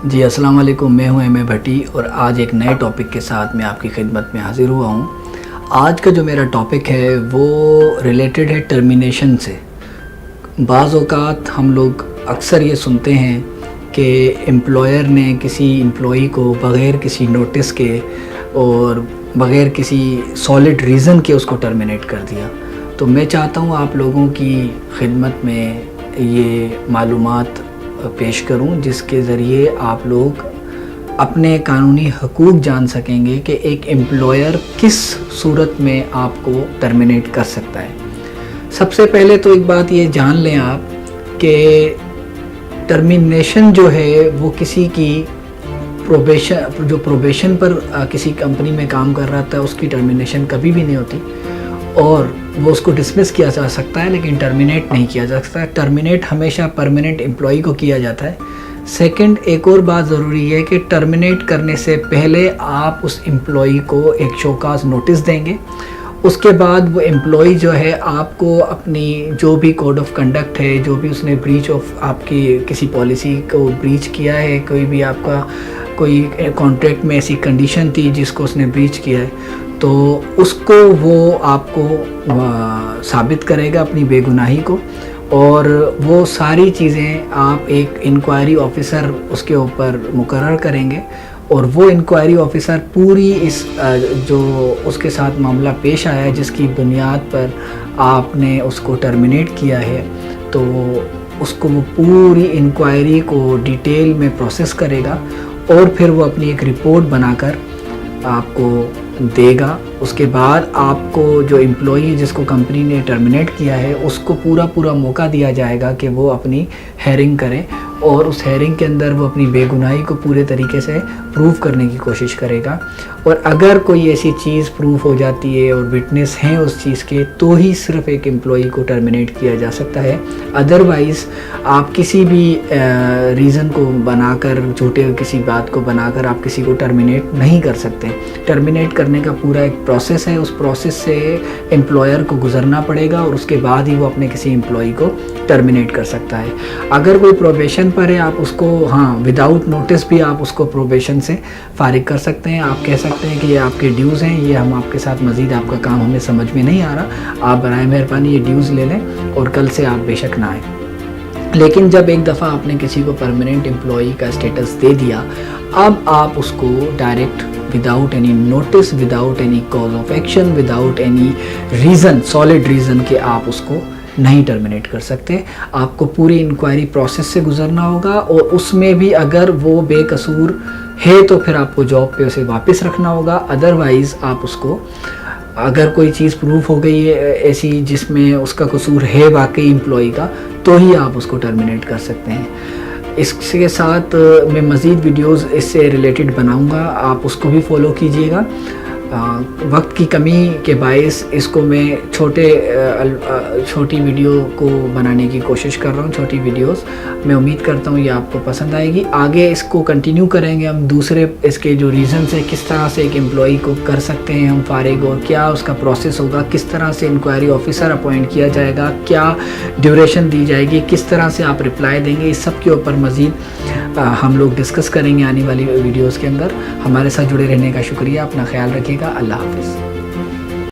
جی السلام علیکم، میں ہوں ایم اے بھٹی اور آج ایک نئے ٹاپک کے ساتھ میں آپ کی خدمت میں حاضر ہوا ہوں۔ آج کا جو میرا ٹاپک ہے وہ ریلیٹڈ ہے ٹرمینیشن سے۔ بعض اوقات ہم لوگ اکثر یہ سنتے ہیں کہ امپلائر نے کسی امپلائی کو بغیر کسی نوٹس کے اور بغیر کسی سالڈ ریزن کے اس کو ٹرمینیٹ کر دیا۔ تو میں چاہتا ہوں آپ لوگوں کی خدمت میں یہ معلومات پیش کروں جس کے ذریعے آپ لوگ اپنے قانونی حقوق جان سکیں گے کہ ایک امپلائر کس صورت میں آپ کو ٹرمینیٹ کر سکتا ہے۔ سب سے پہلے تو ایک بات یہ جان لیں آپ کہ ٹرمینیشن جو ہے وہ کسی کی پروبیشن پر کسی کمپنی میں کام کر رہا تھا اس کی ٹرمینیشن کبھی بھی نہیں ہوتی، اور وہ اس کو ڈسمس کیا جا سکتا ہے لیکن ٹرمینیٹ نہیں کیا جا سکتا۔ ٹرمینیٹ ہمیشہ پرماننٹ امپلائی کو کیا جاتا ہے۔ سیکنڈ، ایک اور بات ضروری ہے کہ ٹرمینیٹ کرنے سے پہلے آپ اس امپلائی کو ایک شوکاز نوٹس دیں گے۔ اس کے بعد وہ امپلائی جو ہے آپ کو اپنی جو بھی کوڈ آف کنڈکٹ ہے، جو بھی اس نے بریچ آف آپ کی کسی پالیسی کو بریچ کیا ہے، کوئی بھی آپ کا کوئی کانٹریکٹ میں ایسی کنڈیشن تھی جس کو اس نے بریچ کیا ہے، تو اس کو وہ آپ کو ثابت کرے گا اپنی بے گناہی کو، اور وہ ساری چیزیں آپ ایک انکوائری آفیسر اس کے اوپر مقرر کریں گے، اور وہ انکوائری آفیسر پوری اس جو اس کے ساتھ معاملہ پیش آیا ہے جس کی بنیاد پر آپ نے اس کو ٹرمینیٹ کیا ہے، تو اس کو وہ پوری انکوائری کو ڈیٹیل میں پروسیس کرے گا، اور پھر وہ اپنی ایک رپورٹ بنا کر آپ کو دے گا۔ اس کے بعد آپ کو جو امپلائی جس کو کمپنی نے ٹرمینیٹ کیا ہے اس کو پورا موقع دیا جائے گا کہ وہ اپنی ہیئرنگ کرے، اور اس ہیئرنگ کے اندر وہ اپنی بے گناہی کو پورے طریقے سے پروف کرنے کی کوشش کرے گا، اور اگر کوئی ایسی چیز پروف ہو جاتی ہے اور وٹنس ہیں اس چیز کے تو ہی صرف ایک امپلائی کو ٹرمینیٹ کیا جا سکتا ہے۔ ادروائز آپ کسی بھی ریزن کو بنا کر، جھوٹے کسی بات کو بنا کر آپ کسی کو ٹرمینیٹ نہیں کر سکتے۔ ٹرمینیٹ کرنے کا پورا ایک پروسیس ہے، اس پروسیس سے امپلائر کو گزرنا پڑے گا، اور اس کے بعد ہی وہ اپنے کسی امپلائی کو ٹرمینیٹ کر سکتا ہے۔ اگر کوئی پروبیشن پر ہے آپ اس کو وداؤٹ نوٹس بھی آپ اس کو پروبیشن سے فارغ کر سکتے ہیں۔ آپ کہہ سکتے ہیں کہ یہ آپ کے ڈیوز ہیں، یہ ہم آپ کے ساتھ مزید آپ کا کام ہمیں سمجھ میں نہیں آ رہا، آپ برائے مہربانی یہ ڈیوز لے لیں اور کل سے آپ بے شک نہ آئیں۔ لیکن جب ایک دفعہ آپ نے کسی کو پرماننٹ امپلائی کا اسٹیٹس دے دیا، اب آپ اس کو direct without any notice, without any cause of action, without any reason, solid reason کہ آپ اس کو نہیں ٹرمینیٹ کر سکتے۔ آپ کو پوری انکوائری پروسیس سے گزرنا ہوگا، اور اس میں بھی اگر وہ بے قصور ہے تو پھر آپ کو جاب پہ اسے واپس رکھنا ہوگا۔ ادروائز آپ اس کو، اگر کوئی چیز پروف ہو گئی ہے ایسی جس میں اس کا قصور ہے واقعی امپلائی کا، تو ہی آپ اس کو ٹرمینیٹ کر سکتے ہیں۔ اس کے ساتھ میں مزید ویڈیوز اس سے ریلیٹڈ بناؤں گا، آپ اس کو بھی فالو کیجیے گا۔ وقت کی کمی کے باعث اس کو میں چھوٹی ویڈیو کو بنانے کی کوشش کر رہا ہوں، چھوٹی ویڈیوز۔ میں امید کرتا ہوں یہ آپ کو پسند آئے گی۔ آگے اس کو کنٹینیو کریں گے ہم، دوسرے اس کے جو ریزنز ہیں، کس طرح سے ایک امپلائی کو کر سکتے ہیں ہم فارغ، اور کیا اس کا پروسیس ہوگا، کس طرح سے انکوائری آفیسر اپوائنٹ کیا جائے گا، کیا ڈیوریشن دی جائے گی، کس طرح سے آپ رپلائی دیں گے، اس سب کے اوپر مزید ہم لوگ ڈسکس کریں گے آنے والی ویڈیوز کے اندر۔ ہمارے ساتھ جڑے رہنے کا شکریہ، اپنا خیال رکھیے گا، اللہ حافظ۔